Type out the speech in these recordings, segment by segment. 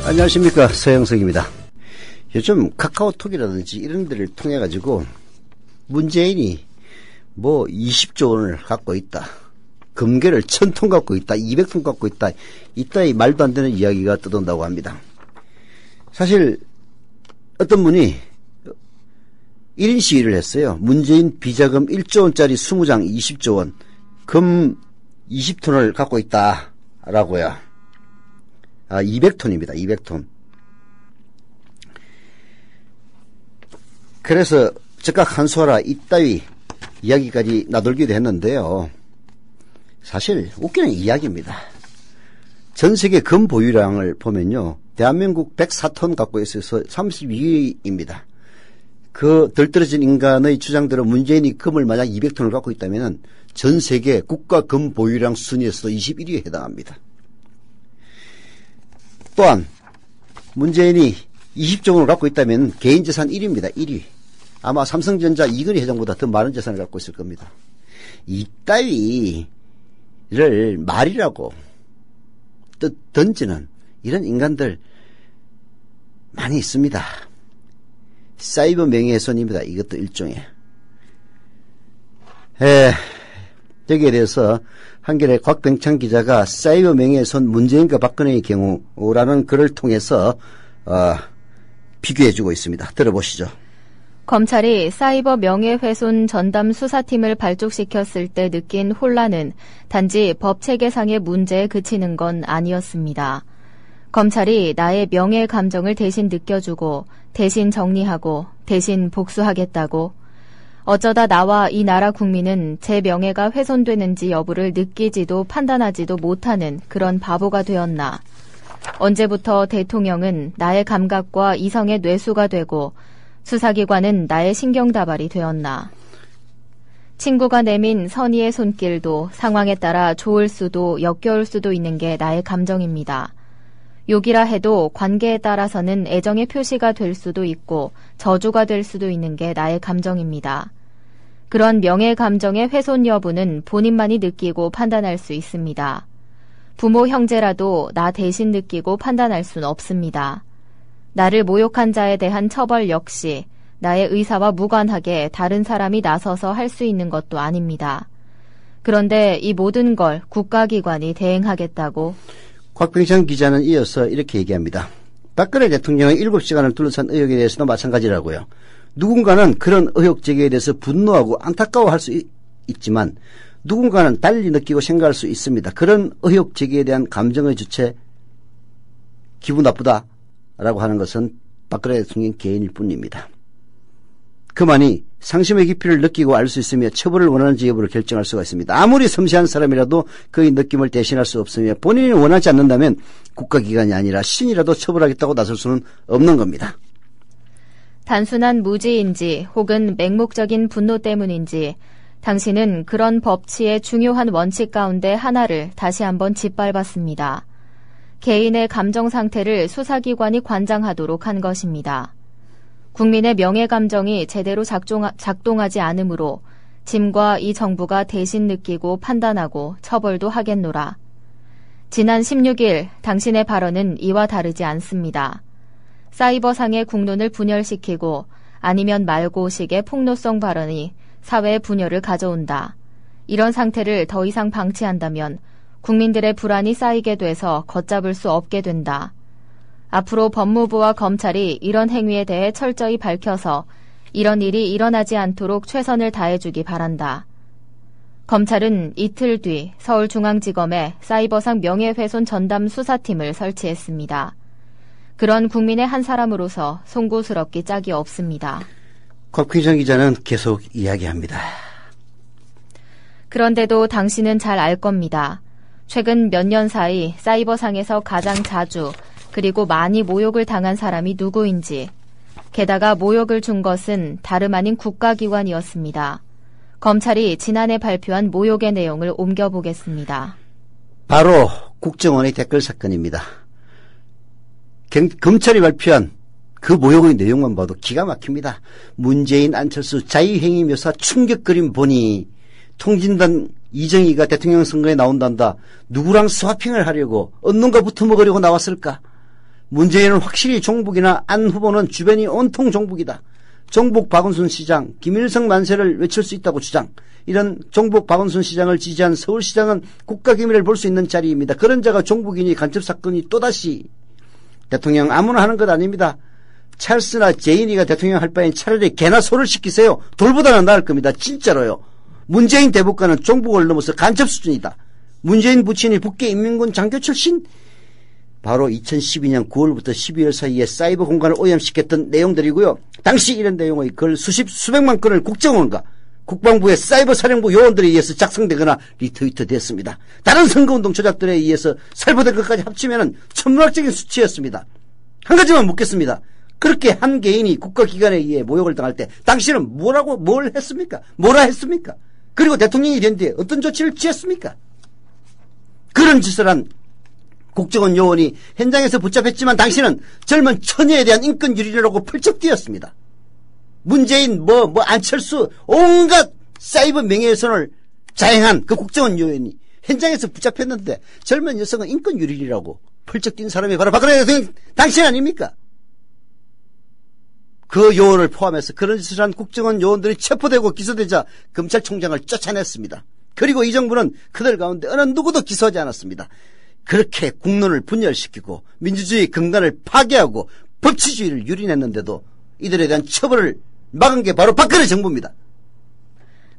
안녕하십니까, 서영석입니다. 요즘 카카오톡이라든지 이런 데를 통해 가지고 문재인이 뭐 20조 원을 갖고 있다, 금괴를 1000톤 갖고 있다, 200톤 갖고 있다, 이따위 말도 안 되는 이야기가 떠돈다고 합니다. 사실 어떤 분이 1인 시위를 했어요. 문재인 비자금 1조 원짜리 20장 20조 원, 금 20톤을 갖고 있다라고요. 200톤입니다. 200톤. 그래서 즉각 한수하라, 이따위 이야기까지 나돌기도 했는데요. 사실 웃기는 이야기입니다. 전 세계 금 보유량을 보면요, 대한민국 104톤 갖고 있어서 32위입니다. 그 덜떨어진 인간의 주장대로 문재인이 금을 만약 200톤을 갖고 있다면 전 세계 국가 금 보유량 순위에서도 21위에 해당합니다. 또한 문재인이 20조 원을 갖고 있다면 개인 재산 1위입니다. 1위. 아마 삼성전자 이건희 회장보다 더 많은 재산을 갖고 있을 겁니다. 이따위를 말이라고 던지는 이런 인간들 많이 있습니다. 사이버 명예훼손입니다. 이것도 일종의. 여기에 대해서 한겨레 곽병창 기자가 사이버 명예훼손 문재인과 박근혜의 경우라는 글을 통해서 비교해주고 있습니다. 들어보시죠. 검찰이 사이버 명예훼손 전담 수사팀을 발족시켰을 때 느낀 혼란은 단지 법체계상의 문제에 그치는 건 아니었습니다. 검찰이 나의 명예 감정을 대신 느껴주고 대신 정리하고 대신 복수하겠다고, 어쩌다 나와 이 나라 국민은 제 명예가 훼손되는지 여부를 느끼지도 판단하지도 못하는 그런 바보가 되었나. 언제부터 대통령은 나의 감각과 이성의 뇌수가 되고 수사기관은 나의 신경다발이 되었나. 친구가 내민 선의의 손길도 상황에 따라 좋을 수도 역겨울 수도 있는 게 나의 감정입니다. 욕이라 해도 관계에 따라서는 애정의 표시가 될 수도 있고 저주가 될 수도 있는 게 나의 감정입니다. 그런 명예 감정의 훼손 여부는 본인만이 느끼고 판단할 수 있습니다. 부모 형제라도 나 대신 느끼고 판단할 수는 없습니다. 나를 모욕한 자에 대한 처벌 역시 나의 의사와 무관하게 다른 사람이 나서서 할 수 있는 것도 아닙니다. 그런데 이 모든 걸 국가기관이 대행하겠다고? 곽병창 기자는 이어서 이렇게 얘기합니다. 박근혜 대통령의 7시간을 둘러싼 의혹에 대해서도 마찬가지라고요. 누군가는 그런 의혹 제기에 대해서 분노하고 안타까워할 수 있지만 누군가는 달리 느끼고 생각할 수 있습니다. 그런 의혹 제기에 대한 감정의 주체, 기분 나쁘다라고 하는 것은 박근혜 대통령 개인일 뿐입니다. 그만이 상심의 깊이를 느끼고 알 수 있으며 처벌을 원하는지 여부를 결정할 수가 있습니다. 아무리 섬세한 사람이라도 그의 느낌을 대신할 수 없으며 본인이 원하지 않는다면 국가기관이 아니라 신이라도 처벌하겠다고 나설 수는 없는 겁니다. 단순한 무지인지 혹은 맹목적인 분노 때문인지 당신은 그런 법치의 중요한 원칙 가운데 하나를 다시 한번 짓밟았습니다. 개인의 감정 상태를 수사기관이 관장하도록 한 것입니다. 국민의 명예 감정이 제대로 작동하지 않으므로 짐과 이 정부가 대신 느끼고 판단하고 처벌도 하겠노라. 지난 16일 당신의 발언은 이와 다르지 않습니다. 사이버상의 국론을 분열시키고 아니면 말고식의 폭로성 발언이 사회의 분열을 가져온다. 이런 상태를 더 이상 방치한다면 국민들의 불안이 쌓이게 돼서 걷잡을 수 없게 된다. 앞으로 법무부와 검찰이 이런 행위에 대해 철저히 밝혀서 이런 일이 일어나지 않도록 최선을 다해주기 바란다. 검찰은 이틀 뒤 서울중앙지검에 사이버상 명예훼손 전담 수사팀을 설치했습니다. 그런 국민의 한 사람으로서 송구스럽기 짝이 없습니다. 곽병창 기자는 계속 이야기합니다. 그런데도 당신은 잘 알 겁니다. 최근 몇 년 사이 사이버상에서 가장 자주 그리고 많이 모욕을 당한 사람이 누구인지, 게다가 모욕을 준 것은 다름 아닌 국가기관이었습니다. 검찰이 지난해 발표한 모욕의 내용을 옮겨보겠습니다. 바로 국정원의 댓글 사건입니다. 검찰이 발표한 그 모욕의 내용만 봐도 기가 막힙니다. 문재인, 안철수 자유행위 묘사 충격그림 보니 통진당 이정희가 대통령 선거에 나온단다. 누구랑 스와핑을 하려고, 언론가 붙어먹으려고 나왔을까? 문재인은 확실히 종북이나 안 후보는 주변이 온통 종북이다. 종북 박원순 시장, 김일성 만세를 외칠 수 있다고 주장. 이런 종북 박원순 시장을 지지한 서울시장은 국가기밀을 볼 수 있는 자리입니다. 그런 자가 종북이니 간첩사건이 또다시. 대통령 아무나 하는 것 아닙니다. 찰스나 제인이가 대통령 할 바엔 차라리 개나 소를 시키세요. 돌보다는 나을 겁니다. 진짜로요. 문재인 대북과는 종북을 넘어서 간첩 수준이다. 문재인 부친이 북계 인민군 장교 출신? 바로 2012년 9월부터 12월 사이에 사이버 공간을 오염시켰던 내용들이고요. 당시 이런 내용의 글 수백만 건을 국정원과 국방부의 사이버 사령부 요원들에 의해서 작성되거나 리트위트 됐습니다. 다른 선거운동 조작들에 의해서 살포된 것까지 합치면 천문학적인 수치였습니다. 한 가지만 묻겠습니다. 그렇게 한 개인이 국가기관에 의해 모욕을 당할 때 당신은 뭘 했습니까? 뭐라 했습니까? 그리고 대통령이 된 뒤에 어떤 조치를 취했습니까? 그런 짓을 한 국정원 요원이 현장에서 붙잡혔지만 당신은 젊은 처녀에 대한 인권 유린이라고 펄쩍 뛰었습니다. 문재인, 안철수, 온갖 사이버 명예훼손을 자행한 그 국정원 요원이 현장에서 붙잡혔는데 젊은 여성은 인권 유린이라고 펄쩍 뛴 사람이 바로 박근혜 대통령 당신 아닙니까? 그 요원을 포함해서 그런 짓을 한 국정원 요원들이 체포되고 기소되자 검찰총장을 쫓아냈습니다. 그리고 이 정부는 그들 가운데 어느 누구도 기소하지 않았습니다. 그렇게 국론을 분열시키고 민주주의 근간을 파괴하고 법치주의를 유린했는데도 이들에 대한 처벌을 막은 게 바로 박근혜 정부입니다.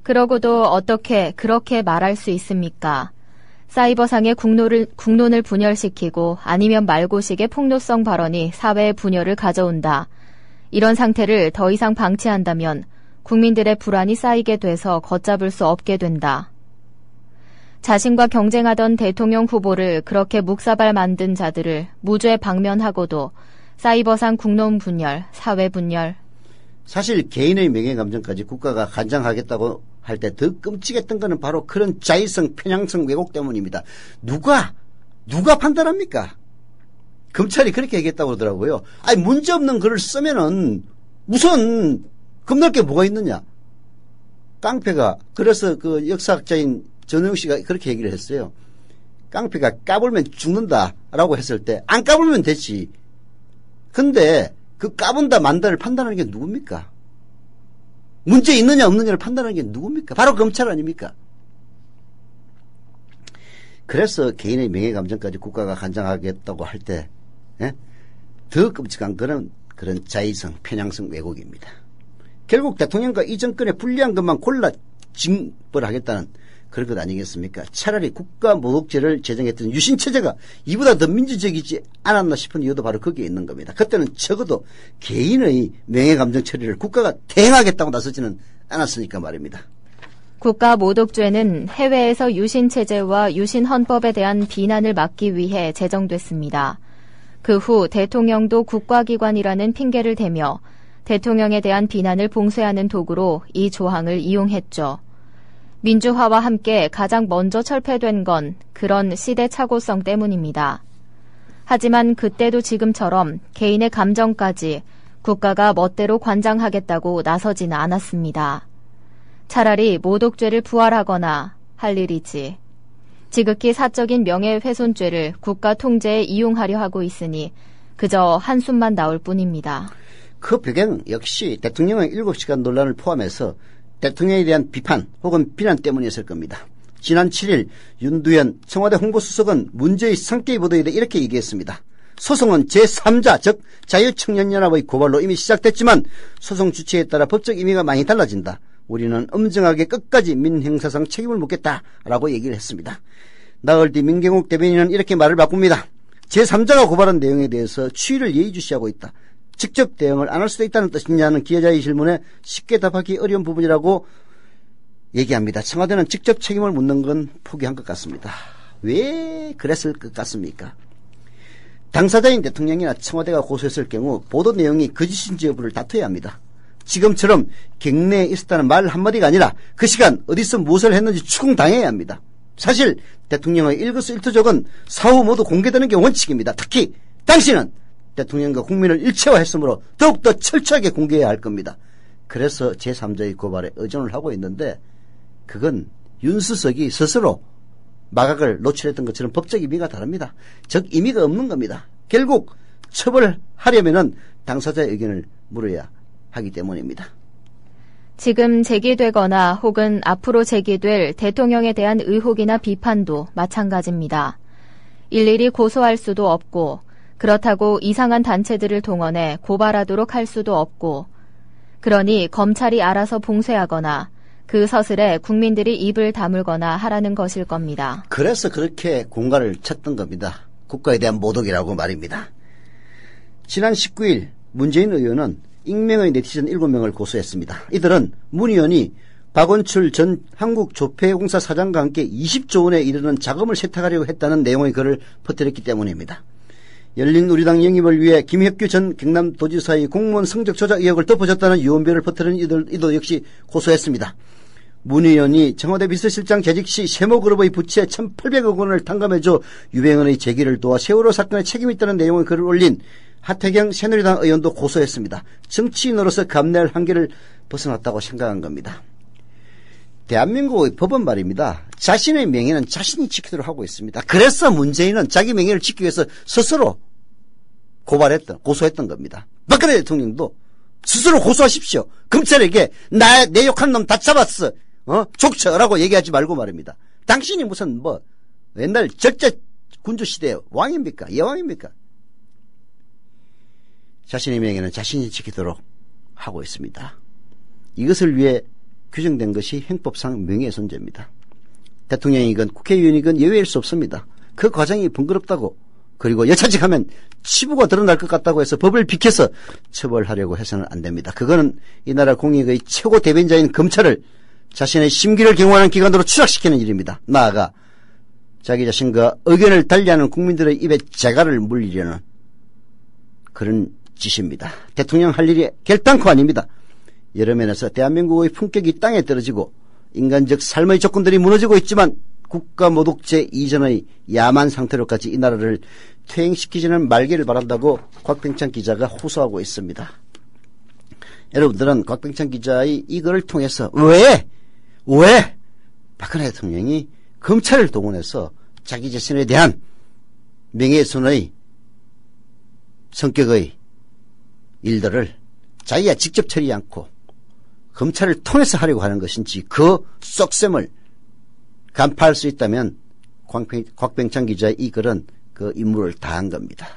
그러고도 어떻게 그렇게 말할 수 있습니까? 사이버상의 국론을 분열시키고 아니면 말고식의 폭로성 발언이 사회의 분열을 가져온다. 이런 상태를 더 이상 방치한다면 국민들의 불안이 쌓이게 돼서 걷잡을 수 없게 된다. 자신과 경쟁하던 대통령 후보를 그렇게 묵사발 만든 자들을 무죄 방면하고도 사이버상 국론 분열, 사회 분열. 사실 개인의 명예감정까지 국가가 간장하겠다고 할 때 더 끔찍했던 것은 바로 그런 자의성, 편향성 왜곡 때문입니다. 누가 판단합니까? 검찰이 그렇게 얘기했다고 그러더라고요. 아니 문제없는 글을 쓰면은 우선 겁날 게 뭐가 있느냐. 깡패가 그래서 그 역사학자인 전우영 씨가 그렇게 얘기를 했어요. 깡패가 까불면 죽는다라고 했을 때 안 까불면 되지. 근데 그 까분다 만다를 판단하는 게 누굽니까? 문제 있느냐 없느냐를 판단하는 게 누굽니까? 바로 검찰 아닙니까? 그래서 개인의 명예감정까지 국가가 간장하겠다고 할 때 더 끔찍한 거는 그런 자의성, 편향성 왜곡입니다. 결국 대통령과 이 정권의 불리한 것만 골라 징벌하겠다는 그런 것 아니겠습니까? 차라리 국가모독죄를 제정했던 유신체제가 이보다 더 민주적이지 않았나 싶은 이유도 바로 거기에 있는 겁니다. 그때는 적어도 개인의 명예감정 처리를 국가가 대행하겠다고 나서지는 않았으니까 말입니다. 국가모독죄는 해외에서 유신체제와 유신헌법에 대한 비난을 막기 위해 제정됐습니다. 그 후 대통령도 국가기관이라는 핑계를 대며 대통령에 대한 비난을 봉쇄하는 도구로 이 조항을 이용했죠. 민주화와 함께 가장 먼저 철폐된 건 그런 시대착오성 때문입니다. 하지만 그때도 지금처럼 개인의 감정까지 국가가 멋대로 관장하겠다고 나서지는 않았습니다. 차라리 모독죄를 부활하거나 할 일이지. 지극히 사적인 명예훼손죄를 국가 통제에 이용하려 하고 있으니 그저 한숨만 나올 뿐입니다. 그 배경 역시 대통령의 7시간 논란을 포함해서 대통령에 대한 비판 혹은 비난 때문이었을 겁니다. 지난 7일 윤두현 청와대 홍보수석은 문제의 상케이 보도에 대해 이렇게 얘기했습니다. 소송은 제3자 즉 자유청년연합의 고발로 이미 시작됐지만 소송 주체에 따라 법적 의미가 많이 달라진다. 우리는 엄정하게 끝까지 민형사상 책임을 묻겠다라고 얘기를 했습니다. 나흘 뒤 민경욱 대변인은 이렇게 말을 바꿉니다. 제3자가 고발한 내용에 대해서 추이를 예의주시하고 있다. 직접 대응을 안 할 수도 있다는 뜻이냐는 기자의 질문에 쉽게 답하기 어려운 부분이라고 얘기합니다. 청와대는 직접 책임을 묻는 건 포기한 것 같습니다. 왜 그랬을 것 같습니까? 당사자인 대통령이나 청와대가 고소했을 경우 보도 내용이 거짓인지 여부를 다투어야 합니다. 지금처럼 객내에 있었다는 말 한마디가 아니라 그 시간 어디서 무엇을 했는지 추궁당해야 합니다. 사실 대통령의 일거수일투족은 사후 모두 공개되는 게 원칙입니다. 특히 당신은 대통령과 국민을 일체화했으므로 더욱더 철저하게 공개해야 할 겁니다. 그래서 제3자의 고발에 의존을 하고 있는데 그건 윤수석이 스스로 마각을 노출했던 것처럼 법적 의미가 다릅니다. 즉 의미가 없는 겁니다. 결국 처벌하려면은 당사자의 의견을 물어야 하기 때문입니다. 지금 제기되거나 혹은 앞으로 제기될 대통령에 대한 의혹이나 비판도 마찬가지입니다. 일일이 고소할 수도 없고 그렇다고 이상한 단체들을 동원해 고발하도록 할 수도 없고 그러니 검찰이 알아서 봉쇄하거나 그 서슬에 국민들이 입을 다물거나 하라는 것일 겁니다. 그래서 그렇게 공갈을 쳤던 겁니다. 국가에 대한 모독이라고 말입니다. 지난 19일 문재인 의원은 익명의 네티즌 7명을 고소했습니다. 이들은 문 의원이 박원출 전 한국조폐공사 사장과 함께 20조 원에 이르는 자금을 세탁하려고 했다는 내용의 글을 퍼뜨렸기 때문입니다. 열린우리당 영입을 위해 김혁규 전 경남도지사의 공무원 성적 조작 의혹을 덮어줬다는 유언비어를 퍼뜨린 이도 역시 고소했습니다. 문 의원이 청와대 비서실장 재직 시 세모그룹의 부채 1,800억 원을 탕감해줘 유병헌의 재기를 도와 세월호 사건에 책임이 있다는 내용의 글을 올린 하태경 새누리당 의원도 고소했습니다. 정치인으로서 감내할 한계를 벗어났다고 생각한 겁니다. 대한민국의 법은 말입니다. 자신의 명예는 자신이 지키도록 하고 있습니다. 그래서 문재인은 자기 명예를 지키기 위해서 스스로 고소했던 겁니다. 박근혜 대통령도 스스로 고소하십시오. 검찰에게 내 욕한 놈 다 잡았어. 족쳐라고 얘기하지 말고 말입니다. 당신이 무슨 옛날 절제 군주 시대의 왕입니까? 여왕입니까? 자신의 명예는 자신이 지키도록 하고 있습니다. 이것을 위해 규정된 것이 형법상 명예훼손죄입니다. 대통령이건 국회의원이건 예외일 수 없습니다. 그 과정이 번거롭다고 그리고 여차직하면 치부가 드러날 것 같다고 해서 법을 비켜서 처벌하려고 해서는 안 됩니다. 그거는 이 나라 공익의 최고 대변자인 검찰을 자신의 심기를 경호하는 기관으로 추락시키는 일입니다. 나아가 자기 자신과 의견을 달리하는 국민들의 입에 재갈을 물리려는 그런 짓입니다. 대통령 할 일이 결단코 아닙니다. 여러 면에서 대한민국의 품격이 땅에 떨어지고 인간적 삶의 조건들이 무너지고 있지만 국가 모독죄 이전의 야만 상태로까지 이 나라를 퇴행시키지는 말기를 바란다고 곽병창 기자가 호소하고 있습니다. 여러분들은 곽병창 기자의 이 글을 통해서 왜 박근혜 대통령이 검찰을 동원해서 자기 자신에 대한 명예훼손의 성격의 일들을 자기가 직접 처리하지 않고 검찰을 통해서 하려고 하는 것인지 그 썩셈을 간파할 수 있다면 곽병창 기자의 이 글은 그 임무를 다한 겁니다.